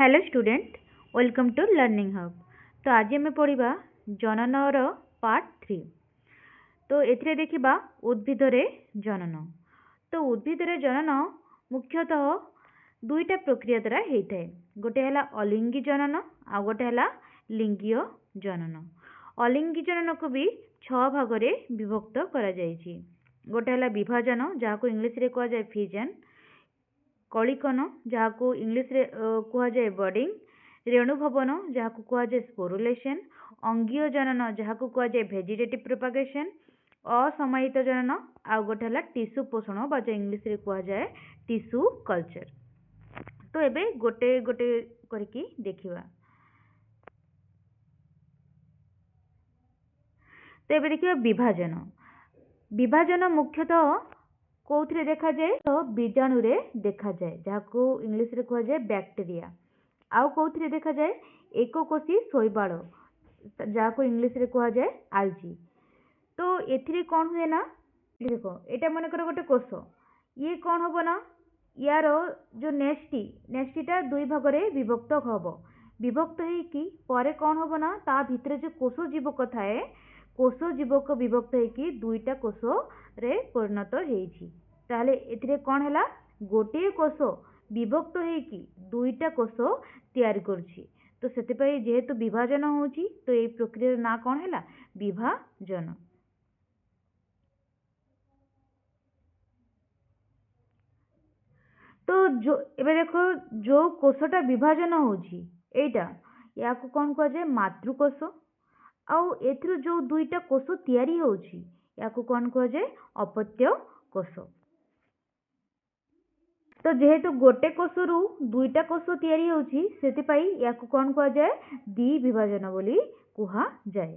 Hello student, welcome to learning hub. तो आज आम पढ़ा जननर पार्ट 3। तो एथिरे देखिबा उद्भिदरे जनन। तो उद्भिदरे जनन मुख्यतः दुईटा प्रक्रिया द्वारा होता है। गोटे है अलिंगी जनन आ गोटे है लिंगीय जनन। अलिंगी जनन को भी 6 भाग में विभक्त करा जायछि। गोटे है विभाजन जहाँ को इंग्लिश रे कहा जाए फिजन, कलिकन जहाँ को इंग्लिश रे कहा जाए बर्डिंग, रेणुभवन जहाँ को कहा जाए स्पोरुलेशन, अंगीय जनन जहाँ को कहा जाए वेजिटेटिव प्रोपागेशन, असमाहित जनन आ गोटे है टिश्यू पोषण बा जो इंग्लिश रे कहा जाए टिश्यू कल्चर। तो एबे गोटे गोटे करके देखिबा। तो एबे देखिबा विभाजन। विभाजन मुख्यतः कौथिरे देखा जाए तो बीजाणु रे देखा जाए जहाँ को इंग्लिश रे कहा जाए बैक्टीरिया। आउ कौथिरे देखा जाए एककोषी शैवाल जहाँ को इंग्लिश रे कहा जाए आल्जी। तो एथिरे कौन हुए ना, देखो एटा मन कर गोटे कोष, ये कौन हम ना, यार जो नेस्टीटा दुई भाग में विभक्त हम। विभक्त होइकी परे कौन हम ना, ता भितर जो कोष जीवक थाए, कोष जीवक विभक्त होइकी दुईटा कोष रे परिणत होइछि। ताहले एथिरे कौन हैला, गोटे कोष विभक्त होइकी दुईटा कोष तैयारी करछि। तो सेतिपई जेहेतु विभाजन होउछि तो एई प्रक्रिया ना कौन हैला, विभाजन। तो जो एबे देखो जो कोषटा विभाजन होउछि एटा या को कौन कह जाए मातृकोष। आउ एथिरो जो दुईटा कोष तैयारी होउछि या को कौन कह जाए अपत्य कोष। तो जेहेतु गोटे कोषरु दुईटा कोष तैयारी होउछि सेतिपई या को कौन कह जाए द्विविभाजन बोली कुहा जाए।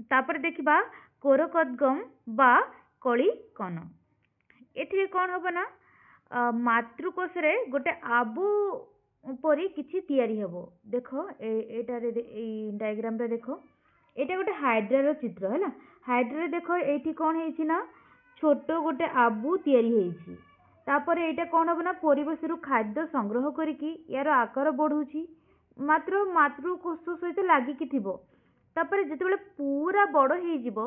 तापर देखिबा कोरकोद्गम बा कलिकन। एथिरे कौन होबो ना, मातृकोष रे गोटे आबु परी किछि तैयारी हबो। देखो एटा रे डायग्राम रे देखो, एटा गोटे हाइड्रा रो चित्र हैला। हाइड्रा रे देखो एठी कौन हेछि ना, छोटो गोटे आबु तैयारी हेछि। तापर एटा कौन हबो ना, परिवेश रु खाद्य संग्रह करिकी यार आकार बढ़ुछि, मात्र मातृकोष सहित लागिकी थिबो। तापर जेतेबेले पूरा बड़ हेइ जिवो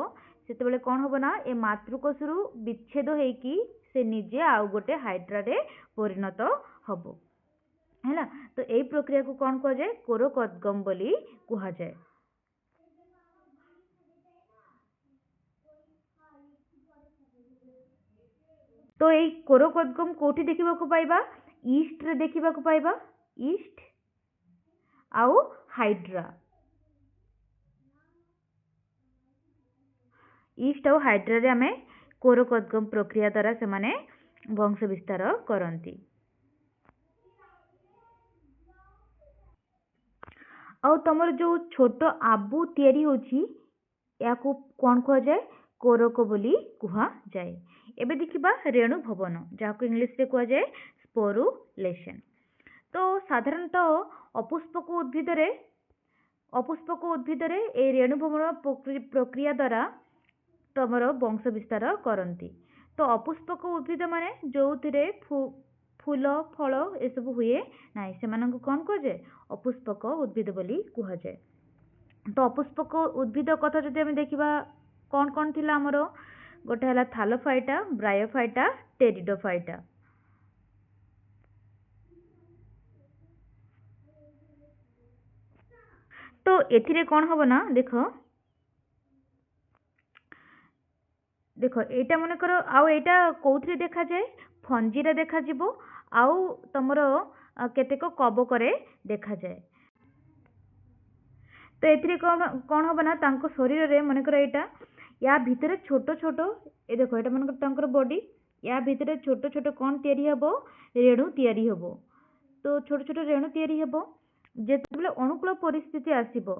सेतेबेले कौन हबो ना, ए मातृकोष रु विच्छेद हेइकी से निजे आउ गोटे हाइड्रा रे परिणत हबो हैला। तो एई प्रक्रिया को कौन कहा जाए, कोरकोद्गम बोली कुहा जाए। तो एई कोरकोद्गम कोठी देखिबा को पाइबा, ईस्ट रे देखिबा को पाइबा, ईस्ट आउ हाइड्रा, ईस्ट आउ हाइड्रा रे हमें कोरकोद्गम प्रक्रिया द्वारा से माने वंश विस्तार करंती। आउ तमर जो छोट आबु तैयारी होछि या को कौन कहा जाए, कोरक बोली कुहा जाए। एबे देखिबा रेणु भवन जहाँ को इंग्लिश रे कहा जाए स्पोरुलेशन। तो साधारणतः अपुष्पक उद्भिदरे ए रेणु भवन प्रक्रिया द्वारा तमर वंश विस्तार करंती। तो अपुष्पक उद्भिद माने जो फूल फल ए सब हुए नाई सेमानंकु कौन कहा जाए, अपुष्पक उद्भिद बोली कुहा जाए। तो अपुष्पक उद्भिद कथा जदि हम देखिबा कौन कौन थिला हमरो, गोटे हला थालोफाइटा, ब्रायोफाइटा, टेरिडोफाइटा। तो एथिरे कौन हबो ना, देखो देखो एटा मन करो आउ एटा कोउथरे देखा जाए, फंजीरा देखा जिवो आउ तमरो केतेक कबकरे देखा जाए। तो एथिरे कौन हबो ना, तांको शरीर रे मन करो एटा या भितरे छोटो छोटो ए देखो एटा मन करो तांकर बॉडी या भितरे छोटो छोटो कौन तैयारी हबो, रेणु तैयारी हबो। तो छोटो छोटो रेणु तैयारी हबो, जेतेबेले अनुकूल परिस्थिति आसीबो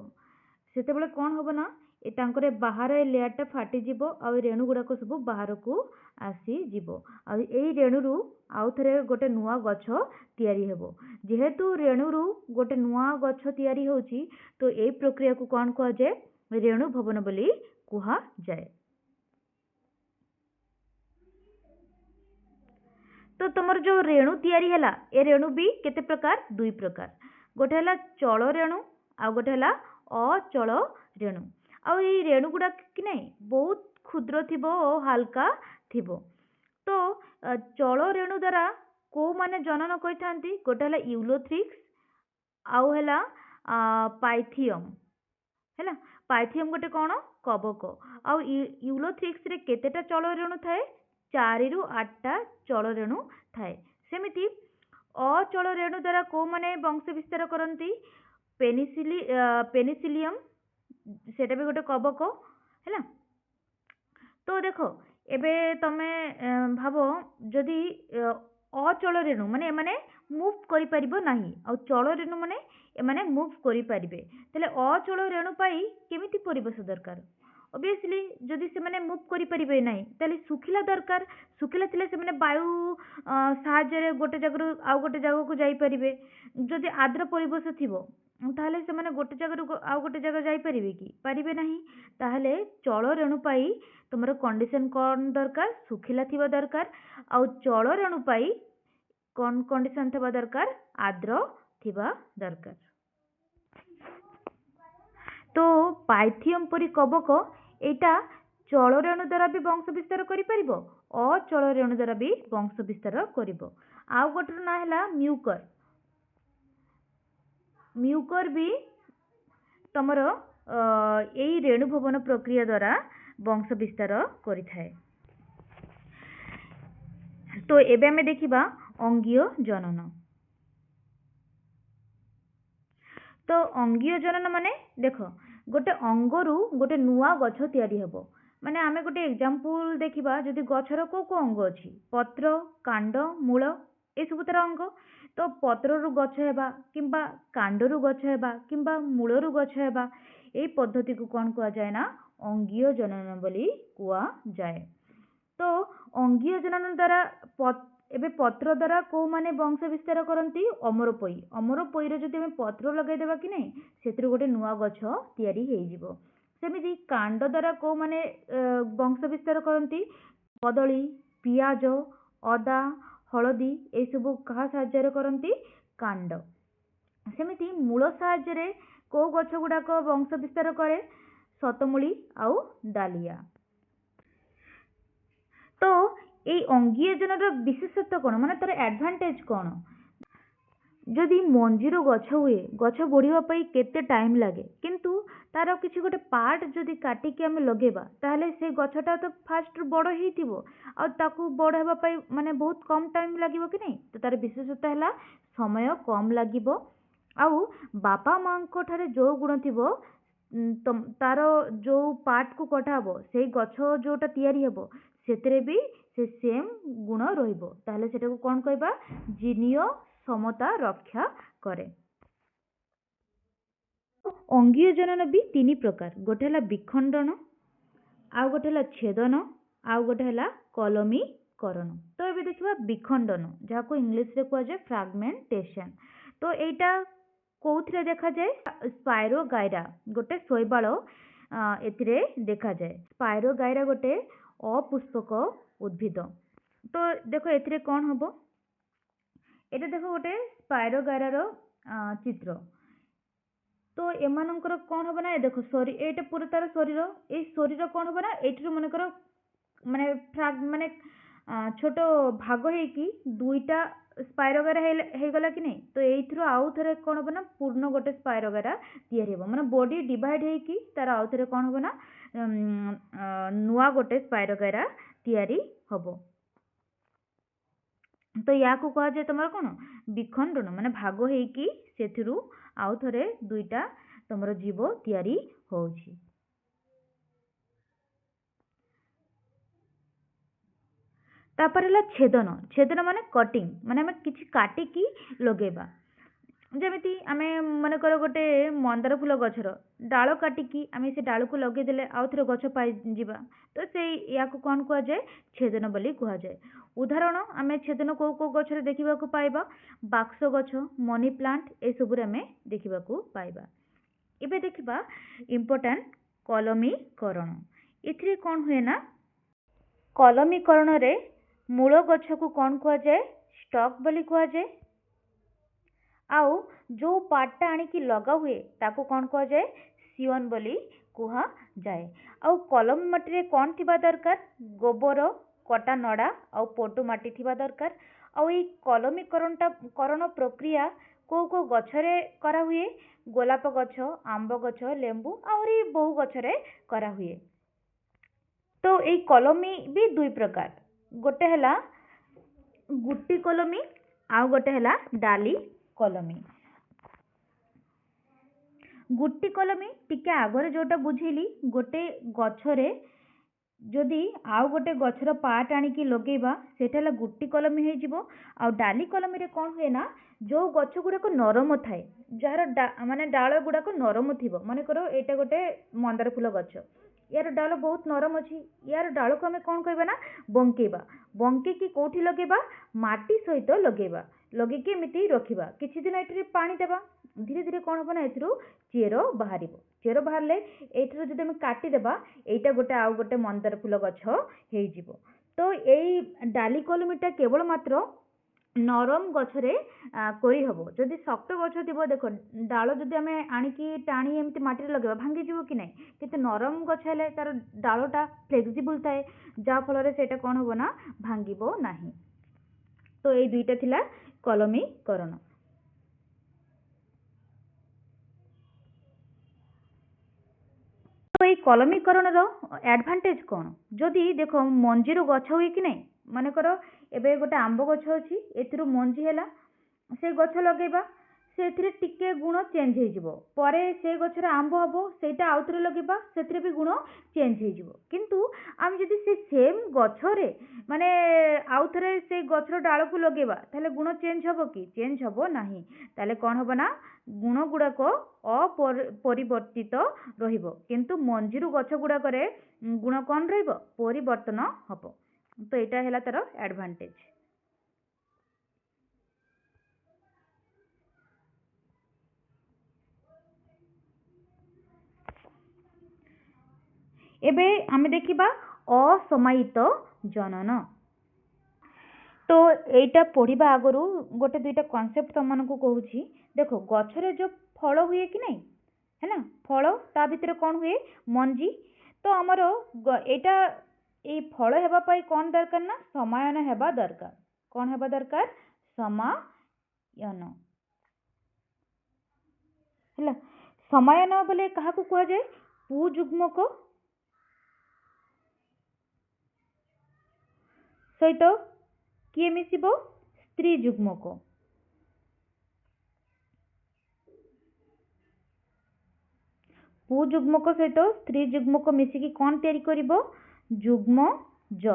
सेतेबेले कौन हबो ना, ए तांकर बाहर ए लेयरटा फाटी जिवो आ रेणु गुड़ाक सब बाहर को आसी जिवो आ एई रेणु रु आउ थरे गोटे नुआ गछ तैयारी हेबो। जेहेतु रेणु रु गोटे नुआ गछ तैयारी होउची तो एई प्रक्रिया को कौन कहा जाए, रेणु भवन बोली कुहा जाए। तो तुमर जो रेणु तैयारी हैला ए रेणु भी केते प्रकार, दुई प्रकार। गोटे है चल रेणु आ गोटे है अचल रेणु। आउ ये रेणु गुड़ा कि नहीं बहुत क्षुद्र थिबो और हल्का थिबो। तो चल रेणु द्वारा को माने जनन करिथांती गोटे है यूलोथ्रिक्स आउ है पाइथियम है। पाइथियम गोटे कौन कवक आउ यूलोथ्रिक्स रे केतेटा चल रेणु थाए 4 ରୁ 8टा चल रेणु थाए। सेमिति अचल रेणु द्वारा को माने वंश विस्तार करती पेनिसिलियम सेटा भी गोटे कवक है। तो देख एबे तमे भाव जदि अचल रेणु माने एमाने मूव करि परिबो नाही आ चल रेणु माने एमाने मूव करि परिबे तले अचल रेणु पाई केमिति परिवेश दरकार। ऑब्वियसली जदि से माने मूव करि परिबे नाही तले सुखिला दरकार। सुखिला थिले से माने वायु साहाय्य गोटे जगह आउ गोटे जगह को जाई परिबे। जदि आर्द्र परिवेश थिबो ताहले से माने गोटे जगह आउ गोटे जगह जाई परिबे कि परिबे नाही। ताहले चल रेणु पाई तुमरो कंडीशन कौन दरकार सुखिला थिबा दरकार आउ चल रेणु पाई कौन कंडीशन थिबा दरकार आर्द्र थिबा दरकार। तो पाइथियम परी कवक एटा चल रेणु द्वारा भी वंश विस्तार करि परिबो अचल रेणु द्वारा भी वंश विस्तार करिबो। आउ गोटर ना हैला म्यूकर। म्यूकर भी तमर एई रेणु भवन प्रक्रिया द्वारा वंश विस्तार करिथाए। तो एबे हमें देखिबा अंगीय जनन। तो अंगीय जनन माने देख गोटे अंगरु गोटे नुआ गछ तैयारी हेबो। माने आमे गोटे एग्जांपल देखिबा जदि गछर को अंग अछि पत्र कांड मूल ए सब तरह अंग। तो पत्ररु गछ हेबा किंबा कांडरु गछ हेबा किंबा मूलरु गछ हेबा ए पद्धति को कौन कुआ जाए ना अंगीय जनन बोली कुआ जाए। तो अंगीय जनन द्वारा एबे पत्र द्वारा को माने वंश विस्तार करती अमरपोई रे जदि पत्र लगे देबा कि नहीं सेतिर गोटे नुआ गछ तैयारी हेई जिवो। सेमिति कांड द्वारा को माने वंश विस्तार करती कदली पियाज अदा हलदी ए सब कहा साहाय्य करती कांड। सेमिति मूल साहाय्य को गछ गुड़ाक वंश विस्तार करे शतमूली आउ डालिया। तो ये अंगीय जनर विशेषत्व कौन माने तार एडवांटेज कौन। जदि मंजीर गछ हुए गछ बढ़िया केते टाइम लगे किंतु तार किसी गोटे पार्ट जदि काटिकी आमे लगेबा ताहले से गछटा तो फास्ट बड़ हेइतिबो आ ताकू बड़ हेबा पई माने बहुत कम टाइम लागिबो कि नहीं। तो तार विशेषता है समय कम लागिबो आउ बापा माँ को ठारे जो गुण थिबो तार जो पार्ट को कटा हबो से गछ जोटा तैयारी हबो सेतरे भी से सेम गुण रहिबो ताहले सेटा को कोन कहबा जीनीय समता रक्षा करे। अंगीय जनन भी 3 प्रकार गोटे है विखंडन आउ गोटे है छेदन आउ गोटे है कलमीकरण। तो ये देखिबा विखंडन जहाँ को इंग्लिश रे कुआ जाय फ्रैगमेंटेशन। तो एटा कोउथरे देखा जाए स्पाइरोगाइरा गोटे शैवाल एथिरे देखा जाए। स्पाइरोगाइरा गोटे अपुष्पक उद्भिद। तो देखो एथिरे कौन हबो एटा देखो गोटे स्पाइरोगाइरा रो चित्र। तो एमानकर कौन हबो ना देखो शरीर एटा पूरा तार शरीर ए शरीर कौन हबो ना एठिरो मनकर माने फ्राग माने छोटो भाग हेकी दुईटा स्पाइरोगाइरा हे गला कि नहीं। तो एइथरो आउ थरे कौन हबो ना पूर्ण गोटे स्पाइरोगाइरा तैयारी हबो माने बॉडी डिवाइड हेकी तार आउ थरे कौन हबो ना नुआ गोटे स्पाइरोगाइरा तैयारी हबो। तो या को कहा जाए तुम कौन विखंडन माने भाग हेकी सेथिरु आउ थरे दुईटा तुमर जीव तैयारी होउछि। तापर हला छेदन। छेदन माने कटिंग माने हमें किछि काटिकी लगेबा। जमिति आमे मन कर गोटे मंदार फूल गछर डाल काटिकी आमे से डाल को लगे देले आउ थरे गछ पाई जिबा। तो से या को कोन कुआ जाए छेदन बोली कुआ जाए। उदाहरण आमे छेदन को गछरे देखिबा को पाइबा बाक्स गछ मनी प्लांट ए सबुरे आमे देखिबा को पाइबा। एबे देखिबा इंपोर्टेंट कलमीकरण। एथिरे कोन हुए ना कलमीकरण रे मूल गछ को कोन कुआ जाए स्टॉक बोली कुआ जाए आउ जो पार्टटा आनिकी लगा हुए ताको कौन कह जाए सियन बोली कुहा जाए। आउ कलमी माटी कौन थिबा दरकार गोबर कटा नड़ा आउ पटु माटी थिबा दरकार। आउ ई कलमीकरण प्रक्रिया को गछरे करा हुए गोलाप गछ आंब गछ लेंबू आहरी बहु गछरे करा हुए। तो ये कलमी भी दुई प्रकार गोटे हैला गुट्टी कलमी आउ गोटे हैला डाली कलमी। गुट्टी कलमी टिके आगरे जोटा बुझेली गोटे गछरे जदि आउ गोटे गछर पार्ट आनिकी लगेबा सेटा हैला गुट्टी कलमी हो जिवो। आउ डाली कलमी रे कौन हुए ना जो गछ गुड़ाक नरम थाए जार माने डाल गुड़ाक नरम थिबो मन करो एटा गोटे मंदार फूल गछ यार डाल बहुत नरम अच्छी यार डाल को आम कौन कहबा ना बंकेबा बंकेकी कौटी लगेबा माटी सहित लगेबा लगेकी एमती रखिबा किछि दिन एठी पानी देबा धीरे धीरे कौन हम ना एथरू चेर बाहर चेर बाहर एथरू जदि आम काटिदेबा एटा गोटे आउ गोटे मंदार फूल गछ हो जिवो। तो यही डाली कलमीटा केवल मात्र नरम गछरे करी हबो जदि शक्त गछ थिबो देखो डाल जदि आम आनिकी टाणी एमती माटी लगेबा भांगी जीवो कि नहीं किंतु नरम गछ हेले तार डालटा फ्लेक्सिबल थाए जा फल रे सेटा कोन हबो ना भांगिबो नाही। तो एई दुईटा थिला कलमीकरण। तो ये कलमीकरण एडभांटेज कौन जदि देख मंजीर गछ हुए कि नहीं मन कर एबे गोटे आंब गछ अच्छी एथिरु मंजी हैला से गछ लगेबा से टिके गुण चेंज हो परे से गछर आंब हबो सेटा आउथरे लगेबा सेथिरे भी गुण चेंज हो किंतु आम जदि से सेम गछरे माने आउथरे से गछर डाल को लगेबा ताले गुण चेंज हबो कि चेंज हबो नाही ताले कोन हबो ना गुण गुड़ाक अपरिवर्तित रहिबो किंतु मंजीरु गछ गुड़ाकरे गुण कौन रहिबो परिवर्तन हबो। तो यहाँ है तार एडभांटेज। एबे आमे देखिबा असमायित जनन। तो एटा पढ़िबा आगरू गोटे दुईटा कॉन्सेप्ट तुम को कहूची देखो गछरे जो फल हुए कि नहीं है ना फल ता भितर कौन हुए मंजी। तो आमर एटा ये फल हेबा पाई कौन दरकार ना समायन हेबा दरकार कौन हेबा दरकार समायन हैला। समायन बोले कहा को कहा जाए पुजुग्मक सहित किए मिसिबो स्त्री जुग्मक पुजुग्मक सहित स्त्री जुग्मक मिसिकी कौन तैयारी करिबो जुग्मज।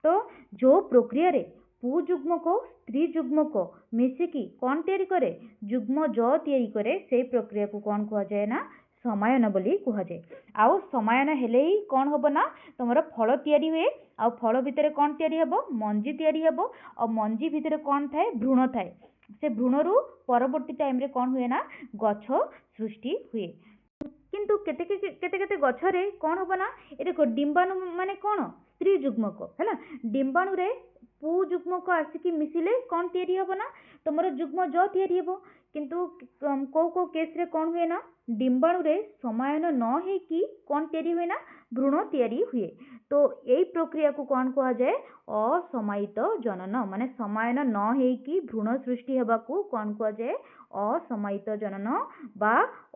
तो जो प्रक्रिया रे पुजुग्मक स्त्री जुग्मक मिसिकी कौन तैयारी करे जुग्मज तैयारी करे से प्रक्रिया को कौन कहा जाए ना समायन बोली कहा जाए। आउ समायन हेले ही कौन हबो ना तुमर फल तैयारी हुए आउ फल भितर कौन तैयारी हबो मंजी तैयारी हबो और मंजी भितर कौन थाए भ्रूण थाए से भ्रूणरू परवर्ती टाइम रे कौन हुए ना गछ सृष्टि हुए। किंतु केते केते गछरे कौन हबो ना ए देखो डिंबाणु माने कौन स्त्री जुग्मक हैला डिंबाणु रे पुजुग्मक आसिकी मिसिले कौन तैयारी हबो ना तुमर जुग्मज तैयारी हबो किंतु को केस रे कौन हुए ना डिंबाणु रे समायन न हेकी कौन तैयारी हुए ना भ्रूण तैयारी हुए। तो यही प्रक्रिया को कौन कहा जाए असमायित जनन माने समायन न हेकी भ्रूण सृष्टि हेबा को कौन कहा जाए असमायित जनन बा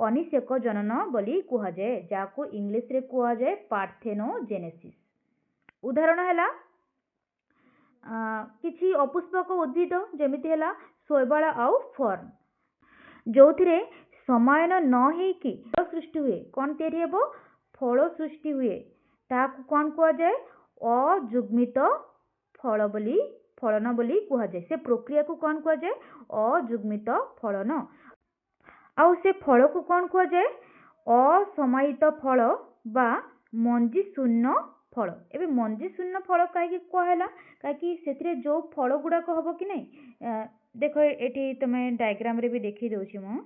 अनिषेक जनन बोली कहा जाए जाको इंग्लिश रे कहा जाए पार्थेनोजेनेसिस। उदाहरण हैला किछि अपुष्पक उद्भिद जेमिति हैला शैवाल आउ फर्न जो थिरे समायन न हेकी फल सृष्टि हुए कौन तैयारी हेबो फल सृष्टि हुए ताकू कौन कहा जाए अजुग्मित फल बोली फलन बोली कहा जाए। से प्रक्रिया को कौन कहा जाए अजुग्मित फलन आउ से फल को कौन कहा जाए असमायित फल बा मंजी शून्य फल। एबे मंजी शून्य फल कहीं कहला कहीं से जो फल गुड़ाक हम कि नहीं देख ये तुम डायग्राम रे भी देखी दूसरी मु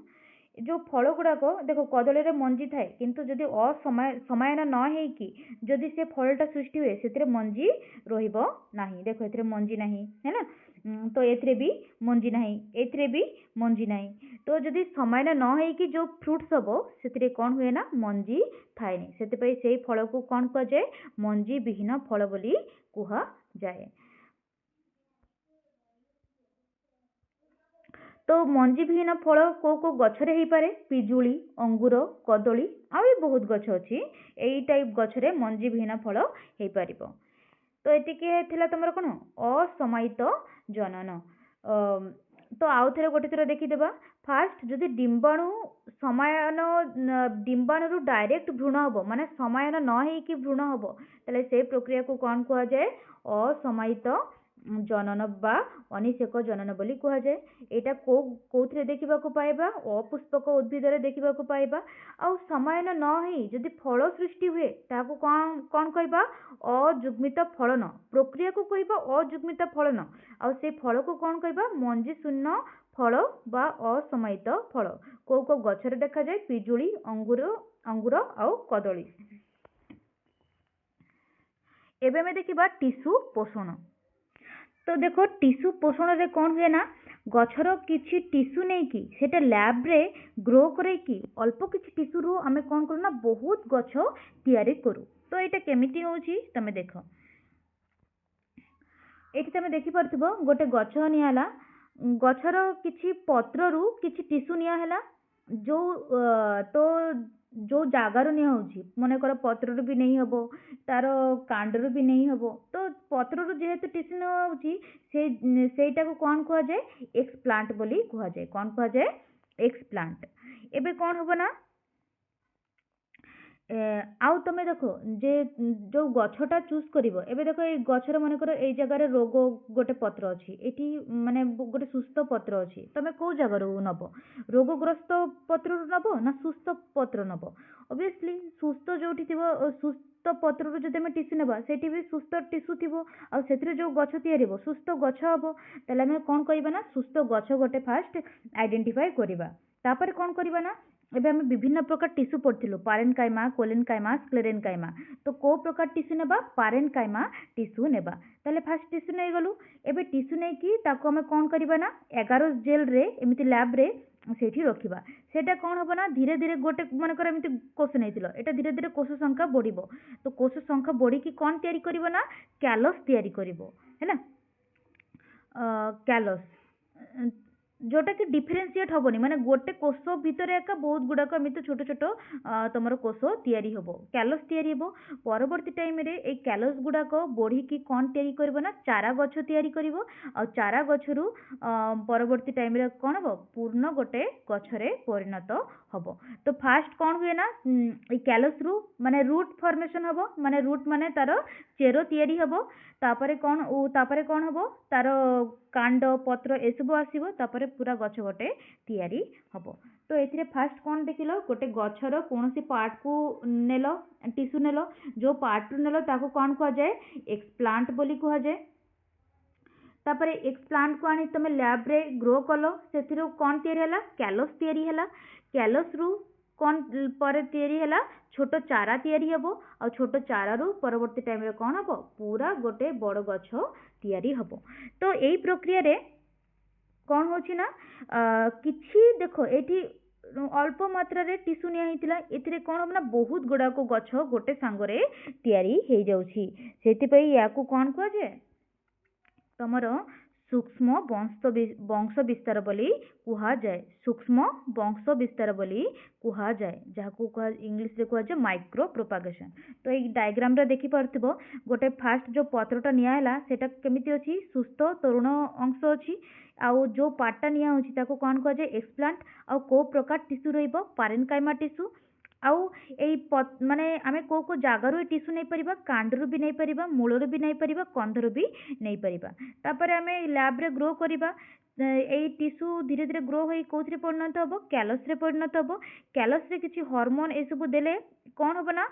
जो फल गुड़ाक देख कदली रे मंजी थाए किंतु जदि समायन न हेकी जदि से फलटा सृष्टि हुए से मंजी रहिबो नाही। देख ए मंजी नाही है ना तो एथिरे भी मंजी नाही, एथिरे भी मंजी नाही। तो जदि समान न होइकी जो फ्रुट्स हबो सेथिरे कोन हुए ना मंजी थाएनी, सेतिपई सेई फल को कोन कुहा जाए मंजी विहीन फल बोली कुहा जाए। तो मंजी विहीन फल को गछरे हेई पारे पिजुली, अंगूर, कदली आ भी बहुत गछ अछि एई टाइप गछरे मंजी विहीन फल हेई पारिबो। तो एतिके थिला तमर कोन असमायित जनन। तो आउ थरे गोटे थर देखिदेबा। फास्ट जदि डिंबाणु समायन डिंबाणु डायरेक्ट भ्रूण हबो माने समायन न हेइकी भ्रूण हबो ताले से प्रक्रिया को कोन कुहा जाए असमायित जनन बा अनिषेक जनन बोली कुहा जाए। एटा कोउथरे देखिबा को पाइबा अपुष्पक उद्भिद रे देखिबा को पाइबा। आ समायन न हेइ जदि फल सृष्टि हुए ताको कोन कोन कहबा अजुग्मित फलन प्रक्रिया को कहबा अजुग्मित फलन आ से फल को कोन कहबा मंजी शून्य फल बा असमायित फल। को गछरे देखा जाए पिजुली, अंगूर आ कदली। एबे में देखिबा टिश्यू पोषण। तो देखो टिश्यू पोषण रे कौन हुए ना गछर किछि टिश्यू नहीं कि सेटा लैब रे ग्रो करे कि अल्प किछि टिश्यू रु आमे कौन करू ना बहुत गछ तैयारी करू। तो एटा केमिति होउछि तमे देखो एठी तमे देखि परथिबो गोटे गछ नियाला गछर किछि पत्र रु किछि टिश्यू निया हला जो तो जो जागार निया होउछि मने कर पत्र रु भी नहीं हबो तार कांड रु भी नहीं हबो। तो पत्र रु जेहेतु टिश्यू निया होउछि सेटा को कोन कुहा जाए एक्सप्लांट बोली कुहा जाए। कोन कुहा जाए एक्सप्लांट। एबे कोन हबो ना आउ तमे देखो जे जो गछटा चूज करिवो एबे देखो ए गछर मन कर ए जगह रे रोग गोटे पत्र अछि एठी माने गोटे सुस्थ पत्र अछि तमे को जगह रो नबो रोगग्रस्त पत्र रो नबो ना सुस्थ पत्र नबो। ऑब्वियसली सुस्थ जोठी थिबो सुस्थ पत्र रो जदि हम टिश्यू नेबा सेठी भी सुस्थ टिश्यू थिबो आ सेथिरे जो गछ तयारी हो सुस्थ गछ हबो तले हम कोन करिबा ना सुस्थ गछ गोटे फास्ट आइडेंटिफाई करिबा। तापर कोन करिबा ना एबे हम विभिन्न प्रकार टिश्यू पढ़थिलु पारेनकाइमा, कोलेनकाइमा, स्क्लेरेनकाइमा। तो को प्रकार टिश्यू नेबा पारेनकाइमा टिश्यू नेबा। ताले फास्ट टिश्यू नै गलु एबे टिश्यू नै कि ताको हम कोन करिबा ना एगारोस जेल रे एमिति लैब रे सेठी रखिबा। सेटा कोन हबो ना धीरे धीरे गोटे मन कर एमिति कोष नैतिलो एटा धीरे धीरे कोष संख्या बढ़िबो। तो कोष संख्या बढ़ी कि कोन तयारी करिवो ना कैलस तयारी करिवो हैला कैलस जोटा कि डिफरेंशिएट हबोनी माने गोटे कोष भितर एका बहुत गुडाक एमिति छोट छोट तमर कोष तयारी हबो कैलस तयारी हबो। परवर्ती टाइम रे ए कैलस गुडाक बढ़ी कि कोन तयारी करबो ना चारा गछ तयारी करिवो आ चारा गछरु परवर्ती टाइम रे कोन हबो पूर्ण गोटे गछरे परिणत हबो। तो फास्ट कोन हुए ना ए कैलस रु माने रूट फॉर्मेशन हबो माने रूट माने तार चेरो तयारी हबो। तापरे कोन हबो तार कांड पत्र ए सब आसीबो तापरे पूरा गछ गोटे तयारी हबो। तो एथिरे फास्ट कोन देखिलो गोटे गछर कोनोसी पार्ट को नेलो टिश्यू नेलो जो पार्ट रु नेलो ताको कोन कुहा जाए एक्सप्लांट बोली कुहा जाए। तापरे एक्सप्लांट को आनी तमे लैब रे ग्रो कलो सेथिरो कोन तयारी हला कैलस तयारी हला। कैलस रु कोन परे तयारी हला छोट चारा तयारी हबो आ छोट चारा रु परवर्ती टाइम रे कोन हबो पूरा गोटे बड़ गछ तयारी हबो। तो एई प्रक्रिया रे कोन होछि ना किछि देखो एठी अल्प मात्रा रे टिश्यू निया हितिला एथिरे कोन हबो ना बहुत गुडा को गछ गोटे सांगरे तयारी हेइ जाउछि सेति पई याकू कोन कुहा जाय तमरो सूक्ष्म वंश विस्तार बोली कुहा जाए। सूक्ष्म वंश विस्तार बोली कुहा जाए जहाको कुहा इंग्लिश रे कुहा जाए माइक्रो प्रोपागेशन। तो ए डायग्राम रे देखि परथिबो गोटे फास्ट जो पत्रटा निया हला सेटा केमिति अछि सुस्थ तरुण अंश अछि आउ जो पार्टटा निया होछि ताको कोन कुहा जाए एक्सप्लांट आउ को प्रकार टिश्यू रहइबो पारेनकाइमा टिश्यू आउ एई माने आमे को जागारु टिश्यू नै परिबा कांडरु भी नै परिबा मूलरु भी नै परिबा कंधरु भी नै परिबा। तापर आमे लैब रे ग्रो करिबा एई टिश्यू धीरे धीरे ग्रो होई कोथरे परिणत हबो कैलस रे परिणत हबो। कैलस रे किछि हार्मोन ए सब देले कोन हबो ना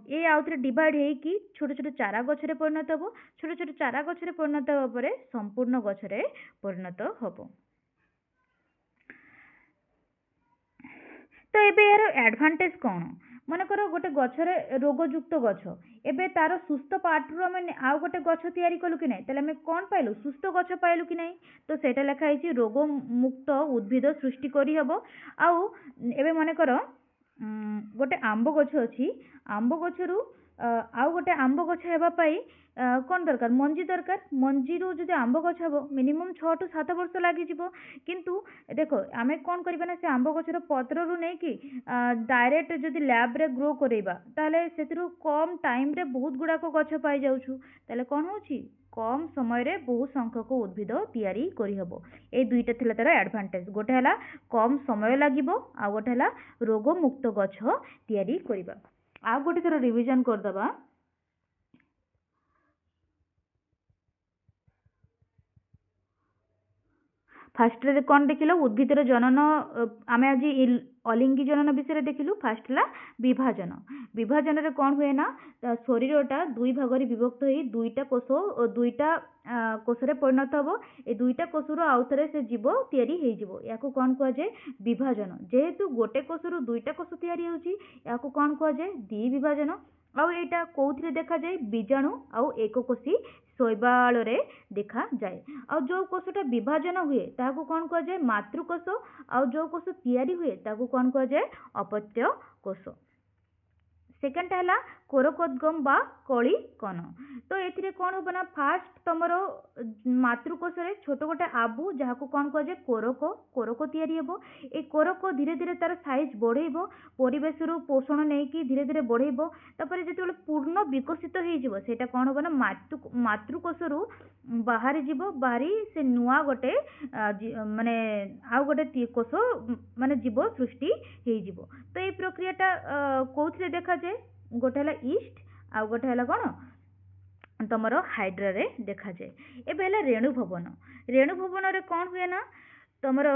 ए आउथरे डिवाइड हेई कि छोट छोट चारा गछ रे परिणत हबो। छोट छोट चारा गछ रे परिणत हबा परे संपूर्ण गछ रे परिणत हबो। तो एबे यार एडवांटेज कोन ମନେକର ଗୋଟେ ଗଛରେ ରୋଗଯୁକ୍ତ ଗଛ, ଏବେ ତାର ସୁସ୍ଥ ପାର୍ଟରୁ ଆମେ ଆଉ ଗୋଟେ ଗଛ ତିଆରି କଲୁ କି ନାହିଁ, ତାହେଲେ ଆମେ କ'ଣ ପାଇଲୁ? ସୁସ୍ଥ ଗଛ ପାଇଲୁ କି ନାହିଁ? ତ ସେଇଟା ଲେଖା ହେଇଛି ରୋଗ ମୁକ୍ତ ଉଦ୍ଭିଦ ସୃଷ୍ଟି କରିହେବ। ଆଉ ଏବେ ମନେକର ଗୋଟେ ଆମ୍ବ ଗଛ ଅଛି, ଆମ୍ବ ଗଛରୁ ଆଉ ଗୋଟେ ଆମ୍ବ ଗଛ ହେବା ପାଇଁ କ'ଣ ଦରକାର? ମଞ୍ଜି ଦରକାର। ମଞ୍ଜିରୁ ଯଦି ଆମ୍ବ ଗଛ ହେବ ମିନିମମ୍ 6 ରୁ 7 ବର୍ଷ ଲାଗିଯିବ। କିନ୍ତୁ ଦେଖ ଆମେ କ'ଣ କରିବା ନା, ସେ ଆମ୍ବ ଗଛର ପତ୍ରରୁ ନେଇକି ଡାଇରେକ୍ଟ ଯଦି ଲ୍ୟାବ୍ରେ ଗ୍ରୋ କରେଇବା, ତାହେଲେ ସେଥିରୁ କମ୍ ଟାଇମ୍ରେ ବହୁତ ଗୁଡ଼ାକ ଗଛ ପାଇଯାଉଛୁ। ତାହେଲେ କ'ଣ ହେଉଛି? କମ୍ ସମୟରେ ବହୁ ସଂଖ୍ୟକ ଉଦ୍ଭିଦ ତିଆରି କରିହେବ। ଏଇ ଦୁଇଟା ଥିଲା ତାର ଆଡ଼ଭାଣ୍ଟେଜ୍। ଗୋଟେ ହେଲା କମ୍ ସମୟ ଲାଗିବ, ଆଉ ଗୋଟେ ହେଲା ରୋଗମୁକ୍ତ ଗଛ ତିଆରି କରିବା। ଆଉ ଗୋଟେ ଥର ରିଭିଜନ୍ କରିଦେବା। ଫାର୍ଷ୍ଟରେ କ'ଣ ଦେଖିଲ? ଉଦ୍ଭିଦର ଜନନ। ଆମେ ଆଜି ଅଲିଙ୍ଗି ଜନନ ବିଷୟରେ ଦେଖିଲୁ। ଫାର୍ଷ୍ଟ ହେଲା ବିଭାଜନ। ବିଭାଜନରେ କ'ଣ ହୁଏ ନା, ଶରୀରଟା ଦୁଇ ଭାଗରେ ବିଭକ୍ତ ହୋଇ ଦୁଇଟା କୋଷରେ ପରିଣତ ହେବ। ଏ ଦୁଇଟା କୋଷରୁ ଆଉ ଥରେ ସେ ଜୀବ ତିଆରି ହେଇଯିବ। ୟାକୁ କ'ଣ କୁହାଯାଏ? ବିଭାଜନ। ଯେହେତୁ ଗୋଟେ କୋଷରୁ ଦୁଇଟା କୋଷ ତିଆରି ହେଉଛି, ୟାକୁ କ'ଣ କୁହାଯାଏ? ଦ୍ୱିବିଭାଜନ। ଆଉ ଏଇଟା କୋଉଥିରେ ଦେଖାଯାଏ? ବୀଜାଣୁ ଆଉ ଏକକୋଷୀ ଶୈବାଳରେ ଦେଖାଯାଏ। ଆଉ ଯେଉଁ କୋଷଟା ବିଭାଜନ ହୁଏ ତାହାକୁ କ'ଣ କୁହାଯାଏ? ମାତୃକୋଷ। ଆଉ ଯେଉଁ କୋଷ ତିଆରି ହୁଏ ତାକୁ କ'ଣ କୁହାଯାଏ? ଅପତ୍ୟ କୋଷ। ସେକେଣ୍ଡଟା ହେଲା କୋରକୋଦ୍ଗମ ବା କଳି କଣ। ତ ଏଥିରେ କ'ଣ ହେବ ନା, ଫାର୍ଷ୍ଟ ତମର ମାତୃକୋଷରେ ଛୋଟ ଗୋଟେ ଆବୁ, ଯାହାକୁ କ'ଣ କୁହାଯାଏ? କୋରକ ତିଆରି ହେବ। ଏ କୋରକ ଧୀରେ ଧୀରେ ତାର ସାଇଜ୍ ବଢ଼େଇବ, ପରିବେଶରୁ ପୋଷଣ ନେଇକି ଧୀରେ ଧୀରେ ବଢ଼େଇବ। ତାପରେ ଯେତେବେଳେ ପୂର୍ଣ୍ଣ ବିକଶିତ ହେଇଯିବ, ସେଇଟା କ'ଣ ହେବ ନା, ମାତୃକୋଷରୁ ବାହାରି ଯିବ। ବାହାରି ସେ ନୂଆ ଗୋଟେ ମାନେ ଆଉ ଗୋଟେ କୋଷ ମାନେ ଜୀବ ସୃଷ୍ଟି ହେଇଯିବ। ତ ଏଇ ପ୍ରକ୍ରିୟାଟା କୋଉଥିରେ ଦେଖାଯାଏ? ଗୋଟେ ହେଲା ଇଷ୍ଟ, ଆଉ ଗୋଟେ ହେଲା କ'ଣ ତମର ହାଇଡ୍ରାରେ ଦେଖାଯାଏ। ଏବେ ହେଲା ରେଣୁ ଭବନ। ରେଣୁ ଭବନରେ କ'ଣ ହୁଏ ନା, ତମର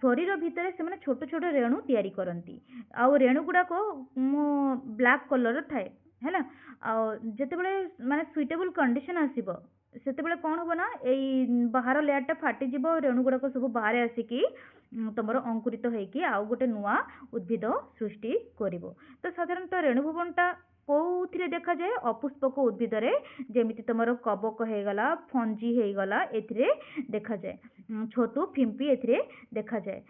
ଶରୀର ଭିତରେ ସେମାନେ ଛୋଟ ଛୋଟ ରେଣୁ ତିଆରି କରନ୍ତି। ଆଉ ରେଣୁ ଗୁଡ଼ାକ ବ୍ଲାକ୍ କଲର୍ର ଥାଏ ହେଲା। ଆଉ ଯେତେବେଳେ ମାନେ ସୁଇଟେବୁଲ୍ କଣ୍ଡିସନ୍ ଆସିବ, ସେତେବେଳେ କ'ଣ ହେବ ନା, ଏଇ ବାହାର ଲେୟାରଟା ଫାଟିଯିବ, ରେଣୁ ଗୁଡ଼ାକ ସବୁ ବାହାରେ ଆସିକି ତମର ଅଙ୍କୁରିତ ହେଇକି ଆଉ ଗୋଟେ ନୂଆ ଉଦ୍ଭିଦ ସୃଷ୍ଟି କରିବ। ତ ସାଧାରଣତଃ ରେଣୁ ଭବନଟା କୋଉଥିରେ ଦେଖାଯାଏ? ଅପୁଷ୍ପକ ଉଦ୍ଭିଦରେ, ଯେମିତି ତମର କବକ ହେଇଗଲା, ଫଞ୍ଜି ହେଇଗଲା, ଏଥିରେ ଦେଖାଯାଏ। ଛତୁ, ଫିମ୍ପି ଏଥିରେ ଦେଖାଯାଏ।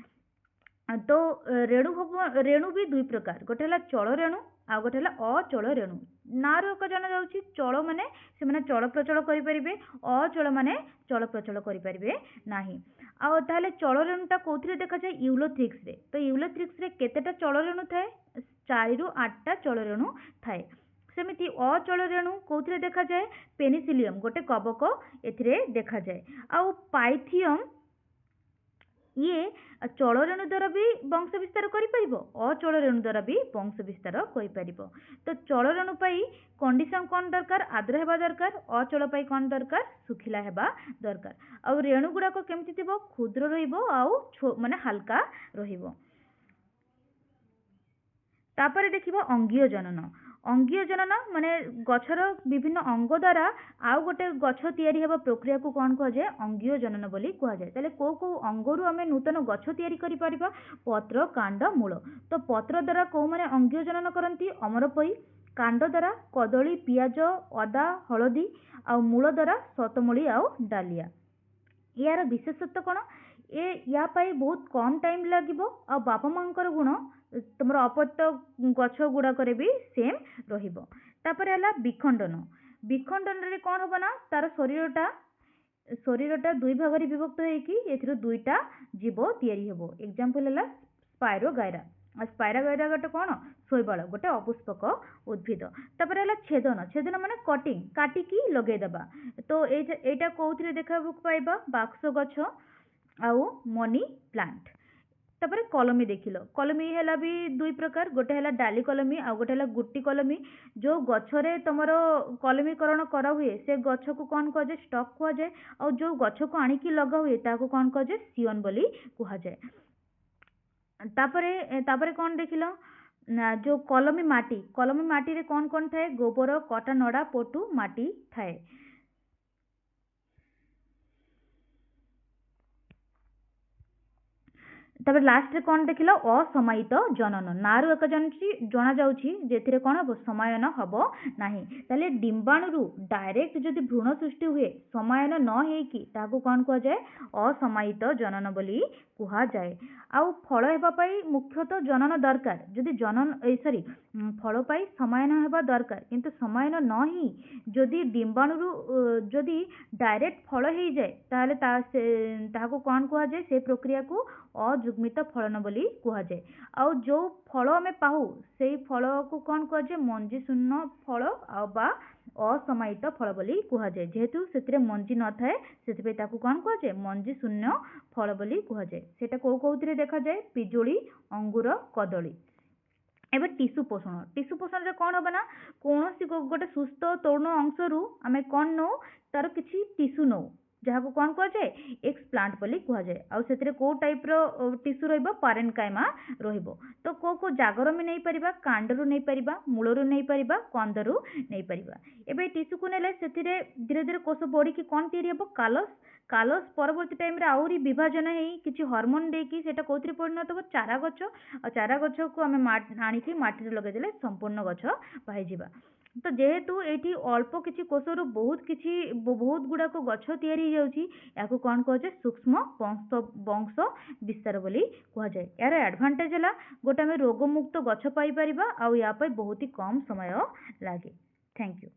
ତ ରେଣୁ ବି ଦୁଇ ପ୍ରକାର। ଗୋଟେ ହେଲା ଚଳ ରେଣୁ, ଆଉ ଗୋଟେ ହେଲା ଅଚଳ ରେଣୁ। ନାଁରୁ ଏକ ଜଣାଯାଉଛି, ଚଳ ମାନେ ସେମାନେ ଚଳପ୍ରଚଳ କରିପାରିବେ, ଅଚଳ ମାନେ ଚଳପ୍ରଚଳ କରିପାରିବେ ନାହିଁ। ଆଉ ତାହେଲେ ଚଳ ରେଣୁଟା କୋଉଥିରେ ଦେଖାଯାଏ? ୟୁଲୋଥ୍ରିକ୍ସରେ। ତ ୟୁଲୋଥ୍ରିକ୍ସରେ କେତେଟା ଚଳ ରେଣୁ ଥାଏ? 4 ରୁ 8ଟା ଚଳ ରେଣୁ ଥାଏ। ସେମିତି ଅଚଳ ରେଣୁ କୋଉଥିରେ ଦେଖାଯାଏ? ପେନିସିଲିୟମ୍, ଗୋଟେ କବକ, ଏଥିରେ ଦେଖାଯାଏ। ଆଉ ପାଇଥିୟମ୍, ଇଏ ଚଳ ରେଣୁ ଦ୍ୱାରା ବି ବଂଶ ବିସ୍ତାର କରିପାରିବ, ଅଚଳ ରେଣୁ ଦ୍ୱାରା ବି ବଂଶ ବିସ୍ତାର କରିପାରିବ। ତ ଚଳ ରେଣୁ ପାଇଁ କଣ୍ଡିସନ୍ କ'ଣ ଦରକାର? ଆର୍ଦ୍ର ହେବା ଦରକାର। ଅଚଳ ପାଇଁ କ'ଣ ଦରକାର? ଶୁଖିଲା ହେବା ଦରକାର। ଆଉ ରେଣୁ ଗୁଡ଼ାକ କେମିତି ଥିବ? କ୍ଷୁଦ୍ର ରହିବ, ଆଉ ମାନେ ହାଲକା ରହିବ। ତାପରେ ଦେଖିବା ଅଙ୍ଗୀୟ ଜନନ। ଅଙ୍ଗୀୟ ଜନନ ମାନେ ଗଛର ବିଭିନ୍ନ ଅଙ୍ଗ ଦ୍ୱାରା ଆଉ ଗୋଟେ ଗଛ ତିଆରି ହେବା ପ୍ରକ୍ରିୟାକୁ କ'ଣ କୁହାଯାଏ? ଅଙ୍ଗୀୟ ଜନନ ବୋଲି କୁହାଯାଏ। ତାହେଲେ କୋଉ କୋଉ ଅଙ୍ଗରୁ ଆମେ ନୂତନ ଗଛ ତିଆରି କରିପାରିବା? ପତ୍ର, କାଣ୍ଡ, ମୂଳ। ତ ପତ୍ର ଦ୍ୱାରା କୋଉମାନେ ଅଙ୍ଗୀୟ ଜନନ କରନ୍ତି? ଅମରପୋଇ। କାଣ୍ଡ ଦ୍ୱାରା କଦଳୀ, ପିଆଜ, ଅଦା, ହଳଦୀ। ଆଉ ମୂଳ ଦ୍ୱାରା ଶତମୂଳି ଆଉ ଡାଲିଆ। ୟାର ବିଶେଷତ୍ୱ କ'ଣ? ୟା ପାଇଁ ବହୁତ କମ୍ ଟାଇମ୍ ଲାଗିବ। ଆଉ ବାପା ମାଙ୍କର ଗୁଣ ତମର ଅପତ୍ୟ ଗଛ ଗୁଡ଼ାକରେ ବି ସେମ୍ ରହିବ। ତାପରେ ହେଲା ବିଖଣ୍ଡନ। ବିଖଣ୍ଡନରେ କ'ଣ ହେବ ନା, ତାର ଶରୀରଟା ଦୁଇ ଭାଗରେ ବିଭକ୍ତ ହେଇକି ଏଥିରୁ ଦୁଇଟା ଜୀବ ତିଆରି ହେବ। ଏକ୍ଜାମ୍ପଲ୍ ହେଲା ସ୍ପାଇରୋଗାଇରା। ଆଉ ସ୍ପାଇରୋଗାଇରା ଗୋଟେ କ'ଣ? ଶୈବାଳ, ଗୋଟେ ଅପୁଷ୍ପକ ଉଦ୍ଭିଦ। ତାପରେ ହେଲା ଛେଦନ। ଛେଦନ ମାନେ କଟିଂ, କାଟିକି ଲଗେଇଦେବା। ତ ଏଇଟା କୋଉଥିରେ ଦେଖିବାକୁ ପାଇବା? ବାକ୍ସ ଗଛ ଆଉ ମନି ପ୍ଲାଣ୍ଟ। ତାପରେ କଲମୀ ଦେଖିଲ। କଲମୀ ହେଲା ବି ଦୁଇ ପ୍ରକାର। ଗୋଟେ ହେଲା ଡାଲି କଲମୀ, ଆଉ ଗୋଟେ ହେଲା ଗୁଟି କଲମୀ। ଯେଉଁ ଗଛରେ ତମର କଲମୀକରଣ କରାହୁଏ ସେ ଗଛକୁ କ'ଣ କୁହାଯାଏ? ଷ୍ଟକ୍ କୁହାଯାଏ। ଆଉ ଯେଉଁ ଗଛକୁ ଆଣିକି ଲଗା ହୁଏ ତାହାକୁ କ'ଣ କୁହାଯାଏ? ସିଅନ୍ ବୋଲି କୁହାଯାଏ। ତାପରେ କ'ଣ ଦେଖିଲ ନା, ଯେଉଁ କଲମୀ ମାଟିରେ କ'ଣ କ'ଣ ଥାଏ? ଗୋବର, କଟା ନଡ଼ା, ପଟୁ ମାଟି ଥାଏ। ତାପରେ ଲାଷ୍ଟରେ କ'ଣ ଦେଖିଲ ଅସମାୟିତ ଜନନ ନାଁରୁ ଏକ ଜଣା ଯାଉଛି ଯେ ଏଥିରେ କ'ଣ ହେବ ସମାୟନ ହେବ ନାହିଁ। ତାହେଲେ ଡିମ୍ବାଣୁରୁ ଡାଇରେକ୍ଟ ଯଦି ଭ୍ରୂଣ ସୃଷ୍ଟି ହୁଏ ସମାୟନ ନ ହେଇକି ତାହାକୁ କ'ଣ କୁହାଯାଏ ଅସମାୟିତ ଜନନ ବୋଲି କୁହାଯାଏ। ଆଉ ଫଳ ହେବା ପାଇଁ ମୁଖ୍ୟତଃ ଜନନ ଦରକାର ଯଦି ଫଳ ପାଇଁ ସମାୟନ ହେବା ଦରକାର କିନ୍ତୁ ସମାୟନ ନ ହିଁ ଯଦି ଡିମ୍ବାଣୁରୁ ଯଦି ଡାଇରେକ୍ଟ ଫଳ ହେଇଯାଏ ତାହେଲେ ତାହାକୁ କ'ଣ କୁହାଯାଏ ସେ ପ୍ରକ୍ରିୟାକୁ ଅଯୁଗ୍ମିତ ଫଳନ ବୋଲି କୁହାଯାଏ। ଆଉ ଯେଉଁ ଫଳ ଆମେ ପାଉ ସେଇ ଫଳକୁ କ'ଣ କୁହାଯାଏ ମଞ୍ଜି ଶୂନ୍ୟ ଫଳ ଆଉ ବା ଅସମାୟିତ ଫଳ ବୋଲି କୁହାଯାଏ। ଯେହେତୁ ସେଥିରେ ମଞ୍ଜି ନଥାଏ ସେଥିପାଇଁ ତାକୁ କ'ଣ କୁହାଯାଏ ମଞ୍ଜି ଶୂନ୍ୟ ଫଳ ବୋଲି କୁହାଯାଏ। ସେଇଟା କୋଉଥିରେ ଦେଖାଯାଏ ପିଜୁଳି ଅଙ୍ଗୁର କଦଳୀ। ଏବେ ଟିସୁ ପୋଷଣରେ କ'ଣ ହେବ ନା କୌଣସି ଗୋଟେ ସୁସ୍ଥ ତରୁଣ ଅଂଶରୁ ଆମେ କ'ଣ ନେଉ ତାର କିଛି ଟିସୁ ନେଉ ଯାହାକୁ କ'ଣ କୁହାଯାଏ ଏକ୍ସପ୍ଲାଣ୍ଟ ବୋଲି କୁହାଯାଏ। ଆଉ ସେଥିରେ କୋଉ ଟାଇପ୍ର ଟିସୁ ରହିବ ପାରେନକାଇମା ରହିବ। ତ କୋଉ ଜାଗରୁ ଆମେ ନେଇପାରିବା କାଣ୍ଡରୁ ନେଇପାରିବା ମୂଳରୁ ନେଇପାରିବା କନ୍ଦରୁ ନେଇପାରିବା। ଏବେ এই ଟିସୁକୁ ନେଲେ ସେଥିରେ ଧୀରେ ଧୀରେ କୋଷ ବଢ଼ିକି କ'ଣ ତିଆରି ହେବ କାଲସ୍ ପରବର୍ତ୍ତୀ ଟାଇମ୍ରେ ଆହୁରି ବିଭାଜନ ହେଇ କିଛି ହରମୋନ୍ ଦେଇକି ସେଇଟା କୋଉଥିରେ ପରିଣତ ହେବ ଚାରା ଗଛ। ଆଉ ଚାରା ଗଛକୁ ଆମେ ଆଣିକି ମାଟିରେ ଲଗେଇଦେଲେ ସମ୍ପୂର୍ଣ୍ଣ ଗଛ ପାଇଯିବା। ତ ଯେହେତୁ ଏଇଠି ଅଳ୍ପ କିଛି କୋଷରୁ ବହୁତ ଗୁଡ଼ାକ ଗଛ ତିଆରି ହେଇଯାଉଛି ୟାକୁ କ'ଣ କୁହାଯାଏ ସୂକ୍ଷ୍ମ ବଂଶ ବିସ୍ତାର ବୋଲି କୁହାଯାଏ। ଏହାର ଆଡଭାଣ୍ଟେଜ୍ ହେଲା ଗୋଟେ ଆମେ ରୋଗମୁକ୍ତ ଗଛ ପାଇପାରିବା ଆଉ ୟା ପାଇଁ ବହୁତ ହି କମ୍ ସମୟ ଲାଗେ। Thank you.